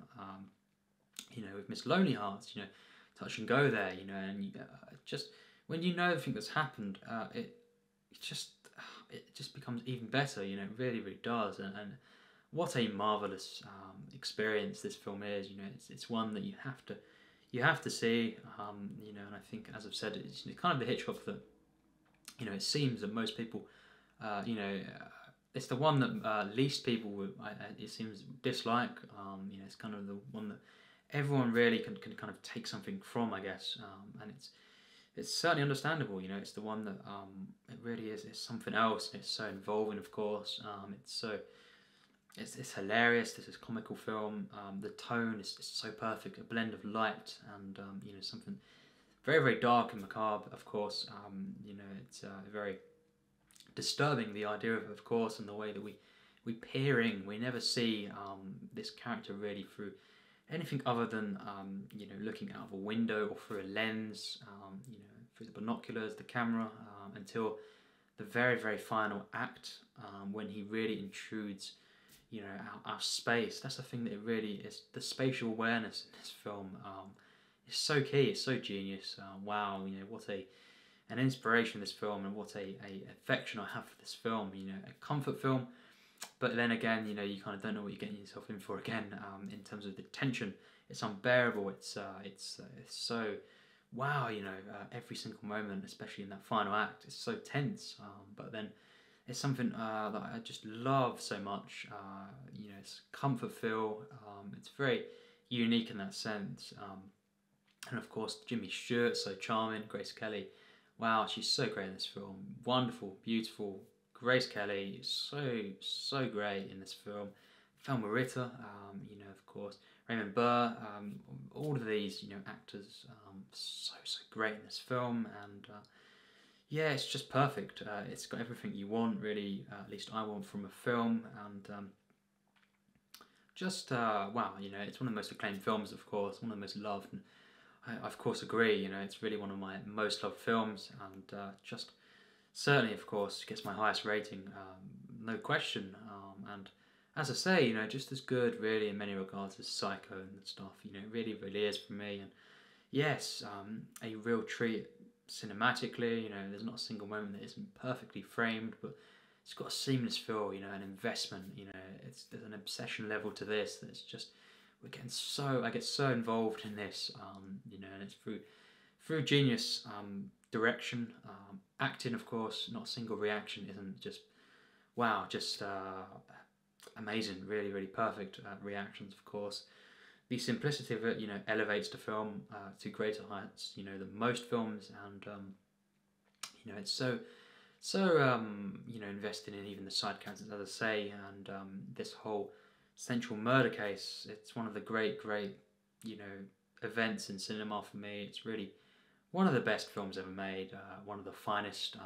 You know, with Miss Lonely Hearts, you know, touch and go there, you know, and you, just when you know everything that's happened, it just becomes even better. You know, it really does, and what a marvelous experience this film is. You know, it's one that you have to see. You know, and I think, as I've said, it's kind of the Hitchcock that, you know, it seems that most people, you know, it's the one that least people would, it seems, dislike. You know, it's kind of the one that everyone really can kind of take something from, I guess, and it's certainly understandable. You know, it's the one that it really is. It's something else. It's so involving, of course. It's hilarious. This is a comical film. The tone is so perfect. A blend of light and you know, something very dark and macabre. Of course, you know, it's very disturbing, the idea of course, and the way that we peering. We never see this character really through anything other than you know, looking out of a window or through a lens, you know, through the binoculars, the camera, until the very final act, when he really intrudes, you know, our space. That's the thing that it really is. The spatial awareness in this film is so key. It's so genius. Wow, you know, what an inspiration, this film, and what a affection I have for this film. You know, a comfort film. But then again, you know, you kind of don't know what you're getting yourself in for again, in terms of the tension. It's unbearable. It's so, wow, you know, every single moment, especially in that final act, is so tense. But then it's something that I just love so much. You know, it's comfort feel. It's very unique in that sense. And of course, Jimmy Stewart, so charming. Grace Kelly, wow, she's so great in this film. Wonderful, beautiful. Grace Kelly is so great in this film. Thelma Ritter, you know, of course. Raymond Burr, all of these, you know, actors, so great in this film. And yeah, it's just perfect. It's got everything you want, really, at least I want from a film. And just, wow, you know, it's one of the most acclaimed films, of course, one of the most loved. And I of course agree, you know, it's really one of my most loved films, and just certainly, of course, gets my highest rating, no question. And as I say, you know, just as good, really, in many regards as Psycho and stuff. You know, it really is for me. And yes, a real treat cinematically. You know, there's not a single moment that isn't perfectly framed, but it's got a seamless feel. You know, an investment. You know, there's an obsession level to this that's just. I get so involved in this, you know, and it's through genius direction, acting, of course. Not a single reaction isn't just wow, just amazing, really perfect reactions, of course. The simplicity of it, you know, elevates the film to greater heights, you know, than most films, and you know, it's so you know, invested in even the side characters, as I say, and this whole central murder case. It's one of the great, you know, events in cinema for me. It's really one of the best films ever made, one of the finest,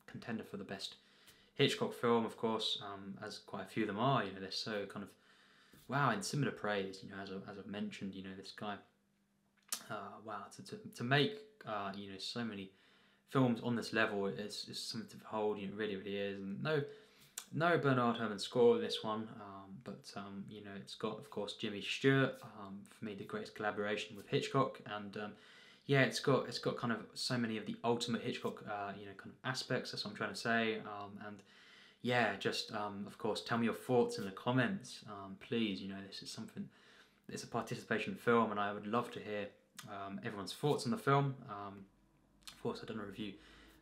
contender for the best Hitchcock film, of course, as quite a few of them are. You know, they're so kind of, wow, in similar praise, you know, as I've mentioned, you know, this guy, wow, to make, you know, so many films on this level is something to behold, you know, it really is. And no Bernard Herrmann score with this one, but you know, it's got, of course, Jimmy Stewart, for me the greatest collaboration with Hitchcock, and yeah, it's got kind of so many of the ultimate Hitchcock, you know, kind of aspects. That's what I'm trying to say, and yeah, just of course, tell me your thoughts in the comments, please. You know, this is something. It's a participation film, and I would love to hear everyone's thoughts on the film. Of course, I done a review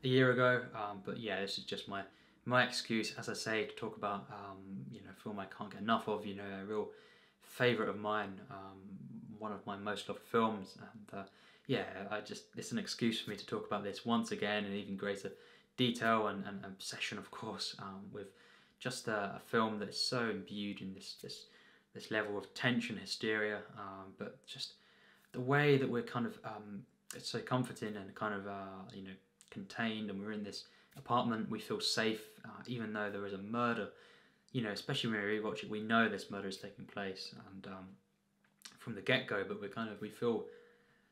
a year ago, but yeah, this is just my excuse, as I say, to talk about you know, a film I can't get enough of. You know, a real favourite of mine, one of my most loved films, and yeah, it's an excuse for me to talk about this once again in even greater detail and obsession, of course, with just a film that is so imbued in this level of tension, hysteria, but just the way that we're kind of it's so comforting and kind of you know, contained, and we're in this apartment, we feel safe, even though there is a murder. You know, especially when we rewatch it, we know this murder is taking place, and from the get-go, but we feel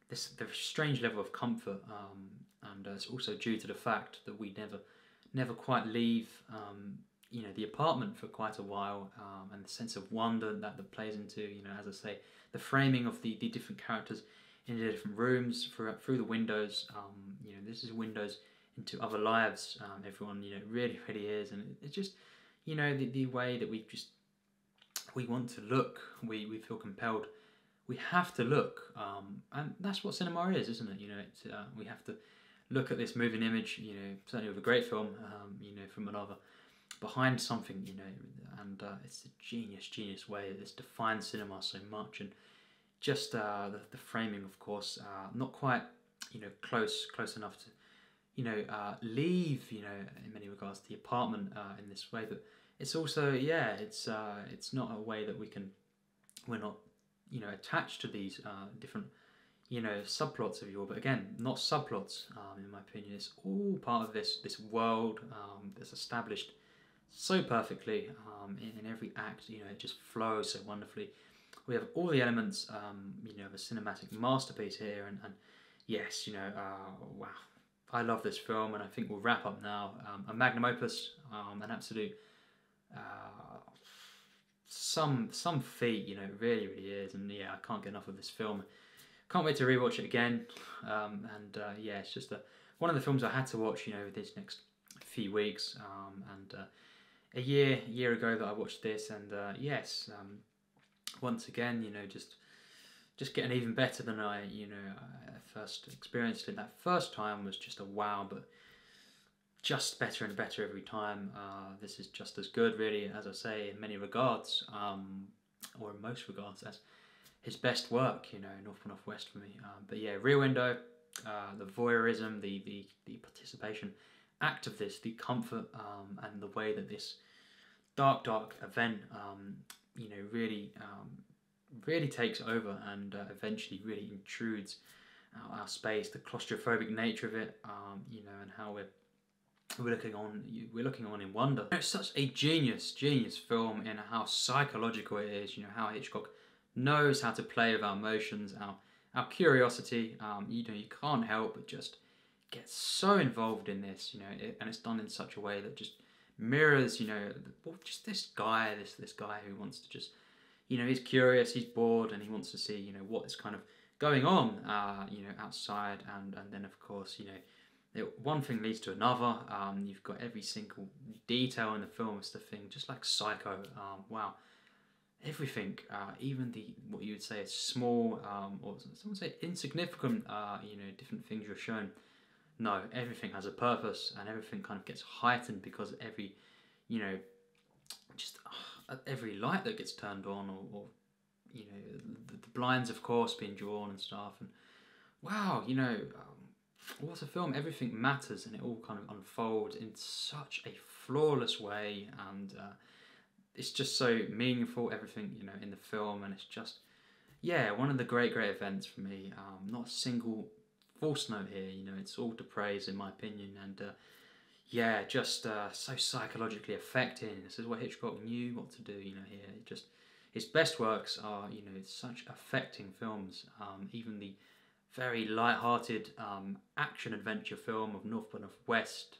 the strange level of comfort, and it's also due to the fact that we never quite leave you know, the apartment for quite a while, and the sense of wonder that plays into, you know, as I say, the framing of the different characters in the different rooms through the windows. You know, this is windows into other lives. Everyone, you know, really is, and it's just, you know, the way that we want to look, we feel compelled, we have to look, and that's what cinema is, isn't it? You know, it's we have to look at this moving image, you know, certainly with a great film, you know, from another, behind something, you know, and it's a genius way that this defines cinema so much. And just the framing, of course, not quite, you know, close enough to, you know, leave, you know, in many regards, the apartment in this way, but it's also, yeah, it's not a way that we're not, you know, attached to these different, you know, subplots, if you will, but again, not subplots, in my opinion. It's all part of this world that's established so perfectly in every act. You know, it just flows so wonderfully. We have all the elements, you know, of a cinematic masterpiece here, and yes, you know, wow, I love this film, and I think we'll wrap up now. A magnum opus, an absolute some feat, you know, it really is, and yeah, I can't get enough of this film. Can't wait to rewatch it again, and yeah, it's just one of the films I had to watch, you know, these next few weeks, and a year ago that I watched this, and yes, once again, you know, just getting even better than I, you know, first experienced it. That first time was just a wow, but just better and better every time. This is just as good, really, as I say, in many regards, or in most regards, as his best work, you know, North by Northwest for me. But yeah, Rear Window, the voyeurism, the participation act of this, the comfort, and the way that this dark event, you know, really takes over and eventually really intrudes our space, the claustrophobic nature of it, you know, and how we're looking on in wonder. It's such a genius film in how psychological it is. You know, how Hitchcock knows how to play with our emotions, our curiosity. You know, you can't help but just get so involved in this. You know, and it's done in such a way that just mirrors, you know, just this guy who wants to just, you know, he's curious, he's bored, and he wants to see, you know, what is kind of going on, you know, outside, and then of course, you know, one thing leads to another. You've got every single detail in the film is the thing, just like Psycho. Wow, everything, even what you would say is small, or someone say insignificant, you know, different things you're shown. No, everything has a purpose, and everything kind of gets heightened because every, you know, just every light that gets turned on, or you know, the blinds, of course, being drawn and stuff. And wow, you know, what a film! Everything matters, and it all kind of unfolds in such a flawless way, and it's just so meaningful. Everything, you know, in the film, and it's just, yeah, one of the great events for me. Not a single false note here, you know, it's all to praise in my opinion, and yeah, just so psychologically affecting. This is what Hitchcock knew what to do, you know, here. It just, his best works are, you know, such affecting films. Even the very light-hearted action-adventure film of North by Northwest,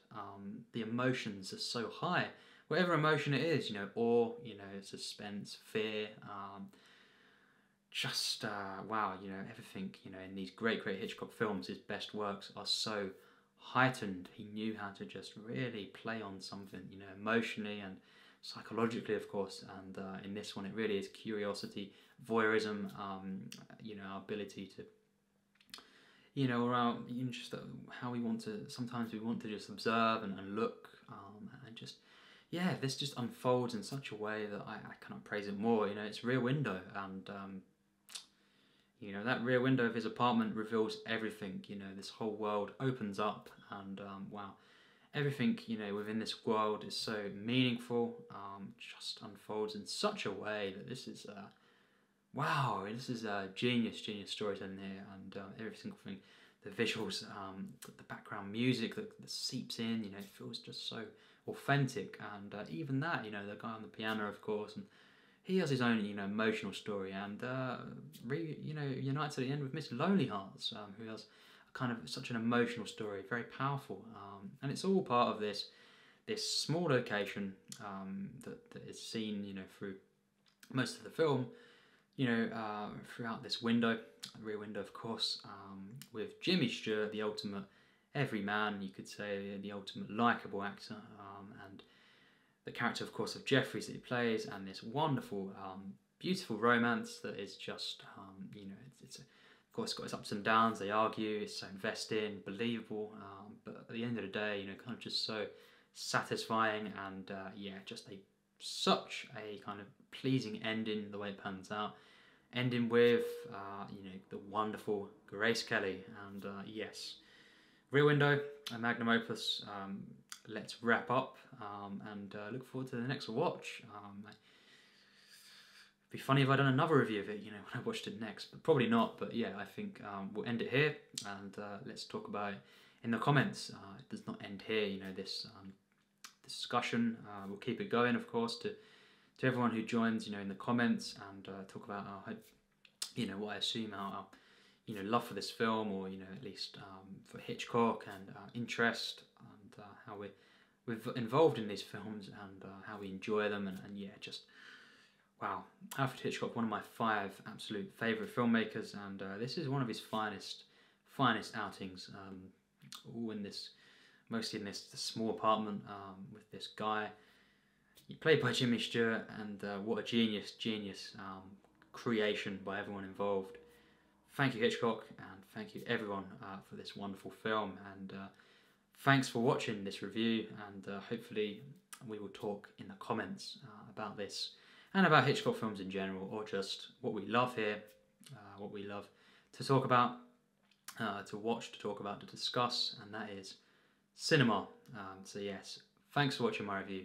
the emotions are so high. Whatever emotion it is, you know, awe, you know, suspense, fear, just wow, you know, everything, you know, in these great Hitchcock films, his best works are so heightened. He knew how to just really play on something, you know, emotionally and psychologically, of course. And in this one, it really is curiosity, voyeurism, you know, our ability to, you know, around, you know, just how we want to, sometimes we want to just observe and look, and just, yeah, this just unfolds in such a way that I cannot praise it more. You know, it's Rear Window, and you know, that rear window of his apartment reveals everything. You know, this whole world opens up, and wow, everything, you know, within this world is so meaningful, just unfolds in such a way that this is, wow, this is a genius storytelling here, and every single thing, the visuals, the background music that seeps in, you know, it feels just so authentic, and even that, you know, the guy on the piano, of course, and he has his own, you know, emotional story, and you know, unites at the end with Miss Lonely Hearts, who has kind of such an emotional story, very powerful, and it's all part of this small location that is seen, you know, through most of the film, you know, throughout this window, Rear Window, of course, with Jimmy Stewart, the ultimate everyman, you could say, the ultimate likeable actor, and the character, of course, of Jeffries that he plays, and this wonderful, beautiful romance that is just, you know, it's of course got its ups and downs. They argue, it's so investing, believable, but at the end of the day, you know, kind of just so satisfying, and yeah, just such a kind of pleasing ending, the way it pans out, ending with, you know, the wonderful Grace Kelly, and yes, Rear Window, a magnum opus. Let's wrap up, and look forward to the next watch. It'd be funny if I'd done another review of it, you know, when I watched it next, but probably not. But yeah, I think we'll end it here, and let's talk about it in the comments. It does not end here, you know, this discussion. We'll keep it going, of course, to everyone who joins, you know, in the comments, and talk about our, you know, what I assume our you know, love for this film, or, you know, at least for Hitchcock, and interest, and how we're involved in these films, and how we enjoy them, and yeah, just wow, Alfred Hitchcock, one of my 5 absolute favourite filmmakers, and this is one of his finest outings. All in this, mostly in this small apartment with this guy, played by Jimmy Stewart, and what a genius creation by everyone involved. Thank you, Hitchcock, and thank you everyone for this wonderful film, and thanks for watching this review, and hopefully we will talk in the comments about this, and about Hitchcock films in general, or just what we love here, what we love to talk about, to watch, to talk about, to discuss, and that is cinema. So yes, thanks for watching my review.